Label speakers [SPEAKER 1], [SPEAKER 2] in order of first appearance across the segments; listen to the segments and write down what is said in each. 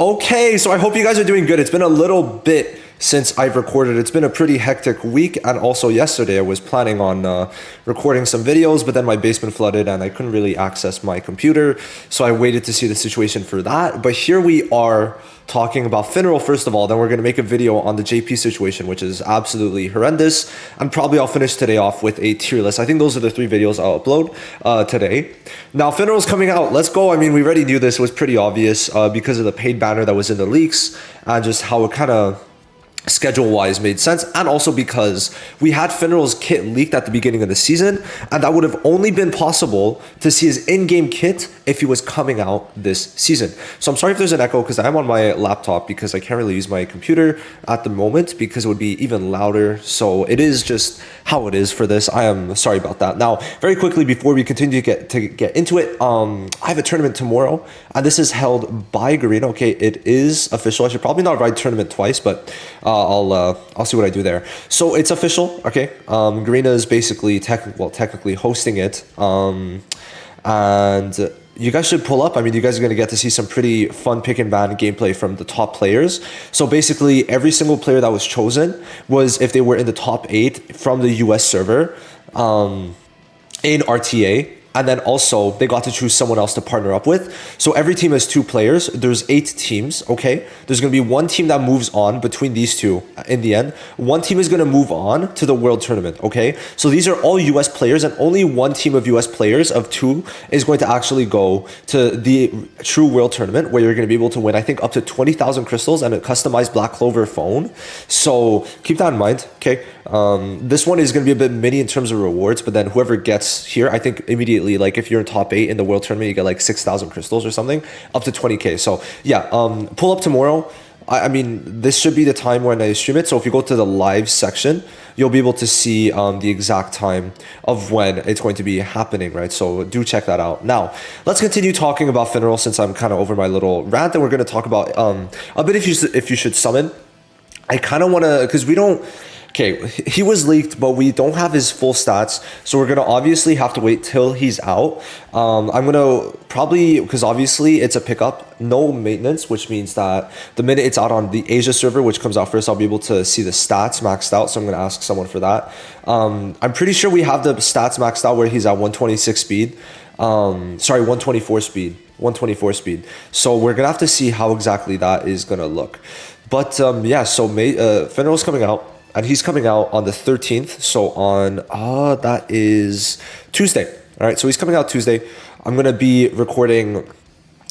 [SPEAKER 1] Okay, so I hope you guys are doing good. It's been a little bit since I've recorded. It's been a pretty hectic week, and also yesterday I was planning on recording some videos, but then my basement flooded and I couldn't really access my computer, so I waited to see the situation for that. But here we are talking about FINRAL first of all, then we're going to make a video on the JP situation, which is absolutely horrendous, and probably I'll finish today off with a tier list. I think those are the three videos I'll upload today. Now, FINRAL is coming out. Let's go. I mean, we already knew this. It was pretty obvious because of the paid banner that was in the leaks and just how it kind of schedule-wise made sense, and also because we had FINRAL's kit leaked at the beginning of the season, and that would have only been possible to see his in-game kit if he was coming out this season. So I'm sorry if there's an echo because I'm on my laptop because I can't really use my computer at the moment because it would be even louder. So it is just how it is for this. I am sorry about that. Now, very quickly before we continue to get into it, I have a tournament tomorrow, and this is held by Garena. Okay, it is official. I should probably not write tournament twice, but I'll see what I do there. So it's official, okay? Garena is basically technically hosting it, and you guys should pull up. I mean, you guys are going to get to see some pretty fun pick and ban gameplay from the top players. So basically, every single player that was chosen was if they were in the top 8 from the US server in RTA. And then also, they got to choose someone else to partner up with. So every team has 2 players. There's 8 teams, okay? There's going to be one team that moves on between these two in the end. One team is going to move on to the World Tournament, okay? So these are all US players, and only one team of US players of 2 is going to actually go to the true World Tournament, where you're going to be able to win, I think, up to 20,000 crystals and a customized Black Clover phone. So keep that in mind, okay? This one is going to be a bit mini in terms of rewards, but then whoever gets here, I think immediately, like if you're in top 8 in the World Tournament, you get like 6,000 crystals or something, up to 20k. So yeah, pull up tomorrow. I mean, this should be the time when I stream it. So if you go to the live section, you'll be able to see the exact time of when it's going to be happening, right? So do check that out. Now, let's continue talking about FINRAL since I'm kind of over my little rant, and we're going to talk about a bit if you should summon. I kind of want to, because we don't. Okay, he was leaked, but we don't have his full stats, so we're going to obviously have to wait till he's out. I'm going to probably, because obviously it's a pickup, no maintenance, which means that the minute it's out on the Asia server, which comes out first, I'll be able to see the stats maxed out, so I'm going to ask someone for that. I'm pretty sure we have the stats maxed out where he's at 126 speed. 124 speed. 124 speed. So we're going to have to see how exactly that is going to look. But yeah, so FINRAL's coming out. And he's coming out on the 13th. So on, that is Tuesday. All right, so he's coming out Tuesday. I'm going to be recording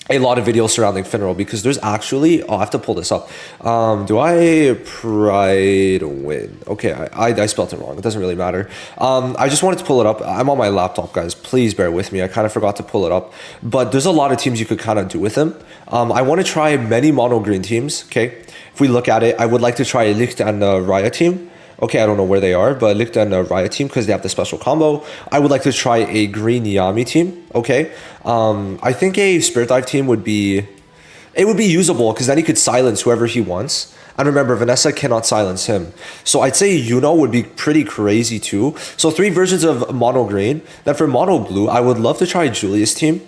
[SPEAKER 1] a lot of videos surrounding FINRAL because there's actually, I have to pull this up. Do I pride win? Okay, I spelled it wrong. It doesn't really matter. I just wanted to pull it up. I'm on my laptop, guys. Please bear with me. I kind of forgot to pull it up. But there's a lot of teams you could kind of do with him. I want to try many mono green teams, okay? If we look at it, I would like to try a Licht and Raya team. Okay, I don't know where they are, but Licht and Raya team because they have the special combo. I would like to try a green Yami team, okay? I think a Spirit Dive team would be usable because then he could silence whoever he wants. And remember, Vanessa cannot silence him. So I'd say Yuno would be pretty crazy too. So 3 versions of mono green. Then for mono blue, I would love to try Julius team.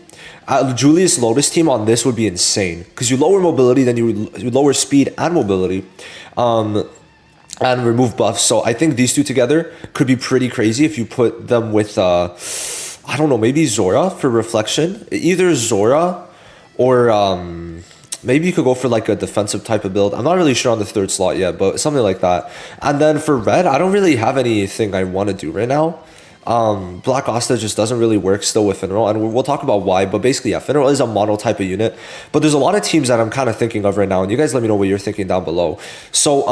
[SPEAKER 1] Julius Lotus team on this would be insane because you lower mobility, then you lower speed and mobility, and remove buffs. So I think these two together could be pretty crazy if you put them with I don't know, maybe Zora for reflection. Either Zora or maybe you could go for like a defensive type of build. I'm not really sure on the 3rd slot yet, but something like that. And then for red, I don't really have anything I want to do right now. Black Asta just doesn't really work still with FINRAL, and we'll talk about why, but basically, yeah, FINRAL is a mono type of unit, but there's a lot of teams that I'm kind of thinking of right now, and you guys let me know what you're thinking down below. So,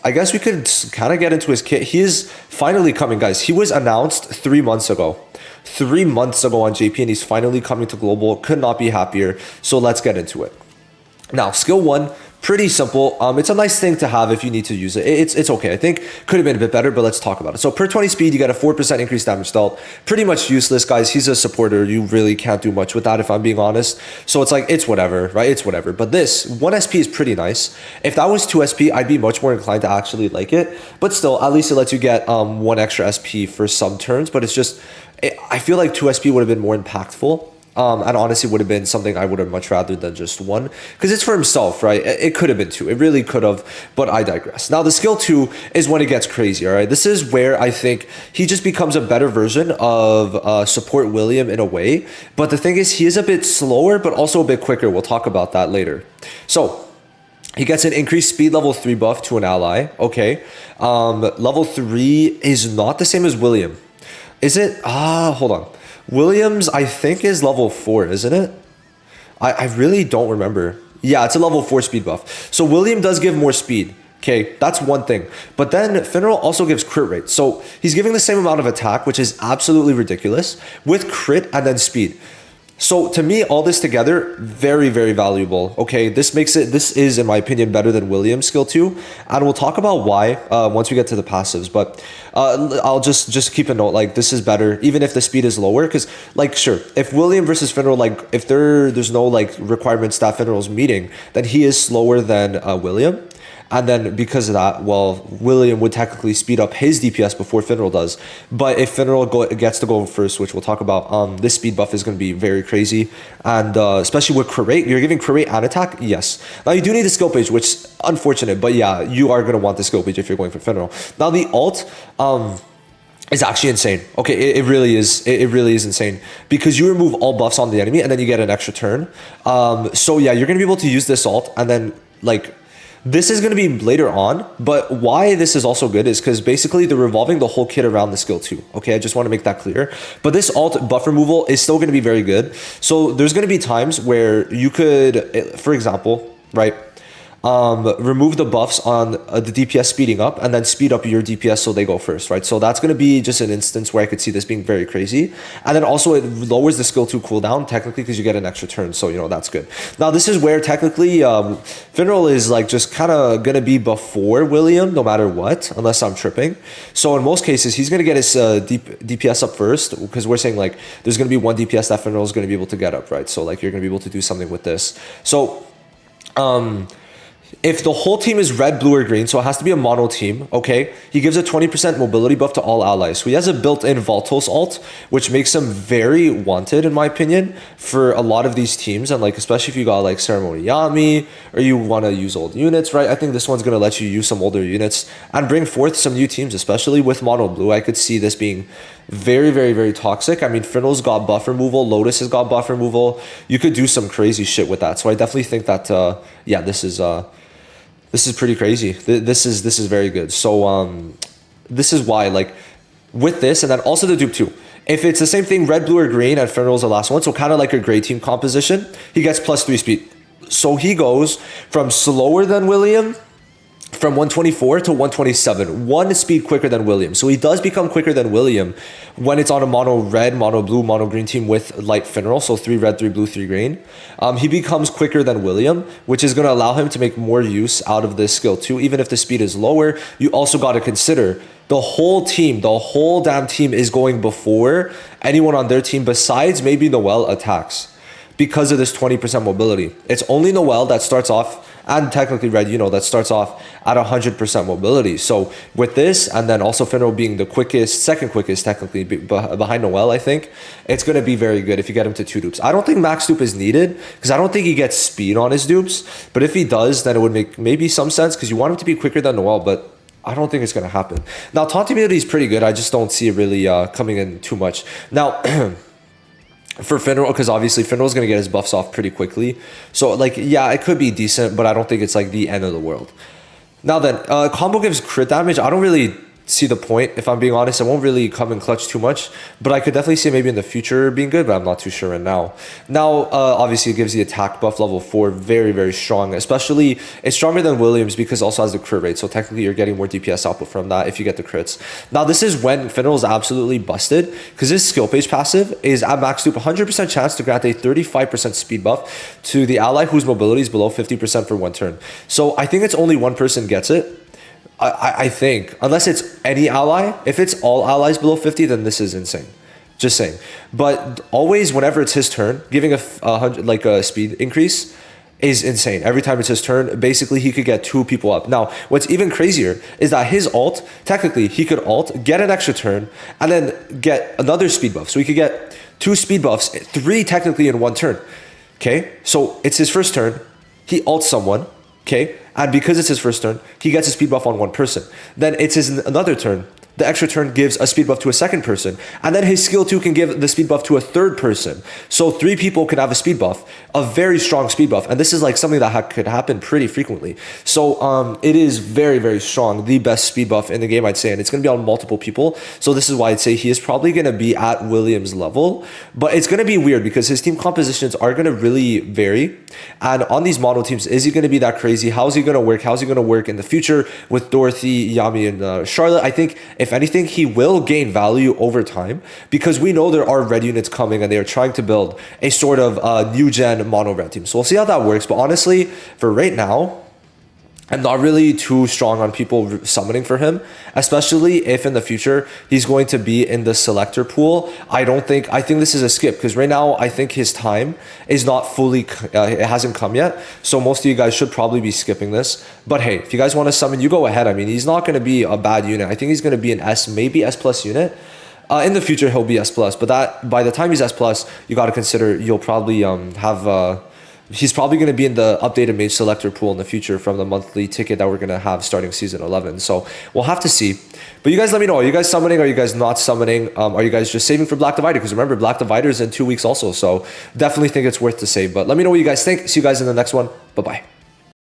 [SPEAKER 1] I guess we could kind of get into his kit. He is finally coming, guys. He was announced 3 months ago. 3 months ago on JP, and he's finally coming to Global. Could not be happier, so let's get into it. Now, skill 1, pretty simple. It's a nice thing to have if you need to use it. It's okay. I think could have been a bit better, but let's talk about it. So per 20 speed, you get a 4% increased damage dealt. Pretty much useless, guys. He's a supporter. You really can't do much with that, if I'm being honest. So it's like, it's whatever, right? It's whatever. But this, 1 SP is pretty nice. If that was 2 SP, I'd be much more inclined to actually like it. But still, at least it lets you get 1 extra SP for some turns. But it's just, I feel like 2 SP would have been more impactful. And honestly would have been something I would have much rather than just one, because it's for himself, right? It could have been two. It really could have, but I digress. Now the skill 2 is when it gets crazy, all right? This is where I think he just becomes a better version of support William in a way. But the thing is, he is a bit slower, but also a bit quicker. We'll talk about that later. So he gets an increased speed level 3 buff to an ally. Okay. Level 3 is not the same as William. Is it? Hold on. William's, I think, is level 4, isn't it? I really don't remember. Yeah, it's a level 4 speed buff. So William does give more speed. Okay, that's one thing. But then FINRAL also gives crit rate. So he's giving the same amount of attack, which is absolutely ridiculous, with crit and then speed. So to me, all this together, very, very valuable. Okay, this is, in my opinion, better than William's skill 2. And we'll talk about why once we get to the passives. But I'll just keep a note, like, this is better, even if the speed is lower. Because, like, sure, if William versus FINRAL, like, if there's no, like, requirements that FINRAL's meeting, then he is slower than William. And then because of that, well, William would technically speed up his DPS before FINRAL does. But if FINRAL gets to go first, which we'll talk about, this speed buff is going to be very crazy. And especially with crit rate, you're giving crit rate and attack, yes. Now you do need the skill page, which is unfortunate. But yeah, you are going to want the skill page if you're going for FINRAL. Now the ult... is actually insane. Okay, it really is. It really is insane, because you remove all buffs on the enemy and then you get an extra turn. So yeah, you're gonna be able to use this ult, and then like this is gonna be later on. But why this is also good is because basically they're revolving the whole kit around the skill 2. Okay, I just want to make that clear. But this ult buff removal is still gonna be very good. So there's gonna be times where you could, for example, right, remove the buffs on the DPS speeding up and then speed up your DPS so they go first, right? So that's going to be just an instance where I could see this being very crazy. And then also it lowers the skill 2 cooldown technically because you get an extra turn. So, you know, that's good. Now, this is where technically FINRAL is like just kind of going to be before William no matter what, unless I'm tripping. So in most cases, he's going to get his DPS up first, because we're saying like there's going to be one DPS that FINRAL is going to be able to get up, right? So like you're going to be able to do something with this. So, if the whole team is red, blue, or green, so it has to be a mono team, okay, he gives a 20% mobility buff to all allies. So he has a built-in Valtos ult, which makes him very wanted, in my opinion, for a lot of these teams. And, like, especially if you got, like, Ceremony Yami, or you want to use old units, right? I think this one's going to let you use some older units and bring forth some new teams, especially with mono blue. I could see this being very, very, very toxic. I mean, FINRAL's got buff removal. Lotus has got buff removal. You could do some crazy shit with that. So I definitely think that, yeah, this is pretty crazy. This is very good. So this is why, like, with this, and then also the dupe 2. If it's the same thing, red, blue, or green, and FINRAL's the last one, so kind of like a gray team composition, he gets +3 speed. So he goes from slower than William, from 124 to 127, 1 speed quicker than William. So he does become quicker than William when it's on a mono red, mono blue, mono green team with light FINRAL. So 3 red, 3 blue, 3 green. He becomes quicker than William, which is going to allow him to make more use out of this skill too. Even if the speed is lower, you also got to consider the whole team, the whole damn team is going before anyone on their team besides maybe Noelle attacks, because of this 20% mobility. It's only Noelle that starts off, and technically red, you know, that starts off at 100% mobility. So with this, and then also FINRAL being the quickest, second quickest technically behind Noelle, I think, it's going to be very good if you get him to 2 dupes. I don't think max dupe is needed, because I don't think he gets speed on his dupes. But if he does, then it would make maybe some sense, because you want him to be quicker than Noelle, but I don't think it's going to happen. Now, taunt immunity is pretty good. I just don't see it really coming in too much. Now, for FINRAL, because obviously FINRAL's going to get his buffs off pretty quickly. So, like, yeah, it could be decent, but I don't think it's, like, the end of the world. Now then, combo gives crit damage. I don't really see the point, if I'm being honest. It won't really come in clutch too much, but I could definitely see maybe in the future being good, but I'm not too sure right now. Now, obviously, it gives the attack buff level 4, very, very strong. Especially, it's stronger than Williams because it also has the crit rate, so technically you're getting more DPS output from that if you get the crits. Now, this is when FINRAL is absolutely busted, because his skill page passive is at max dupe, 100% chance to grant a 35% speed buff to the ally whose mobility is below 50% for 1 turn. So I think it's only one person gets it. I think, unless it's any ally. If it's all allies below 50, then this is insane. Just saying. But always, whenever it's his turn, giving a speed increase is insane. Every time it's his turn, basically he could get 2 people up. Now, what's even crazier is that his ult, technically, he could ult, get an extra turn, and then get another speed buff. So he could get 2 speed buffs, 3 technically in 1 turn. Okay, so it's his first turn. He ults someone. Okay, and because it's his first turn, he gets a speed buff on 1 person. Then it's his another turn. The extra turn gives a speed buff to a second person. And then his skill 2 can give the speed buff to a third person. So 3 people can have a speed buff, a very strong speed buff. And this is like something that could happen pretty frequently. So it is very, very strong. The best speed buff in the game, I'd say. And it's going to be on multiple people. So this is why I'd say he is probably going to be at Williams' level. But it's going to be weird because his team compositions are going to really vary. And on these mono teams, is he going to be that crazy? How's he going to work? How's he going to work in the future with Dorothy, Yami, and Charlotte? I think if anything, he will gain value over time because we know there are red units coming and they are trying to build a sort of new gen mono red team. So we'll see how that works. But honestly, for right now, I'm not really too strong on people summoning for him, especially if in the future he's going to be in the selector pool. I think this is a skip because right now I think his time is not fully, it hasn't come yet. So most of you guys should probably be skipping this. But hey, if you guys want to summon, you go ahead. I mean, he's not going to be a bad unit. I think he's going to be an S, maybe S plus unit. In the future, he'll be S plus, but that by the time he's S plus, you got to consider you'll probably have. He's probably going to be in the updated mage selector pool in the future from the monthly ticket that we're going to have starting season 11. So we'll have to see. But you guys let me know. Are you guys summoning? Are you guys not summoning? Are you guys just saving for Black Divider? Because remember, Black Divider is in 2 weeks also. So definitely think it's worth to save. But let me know what you guys think. See you guys in the next one. Bye-bye.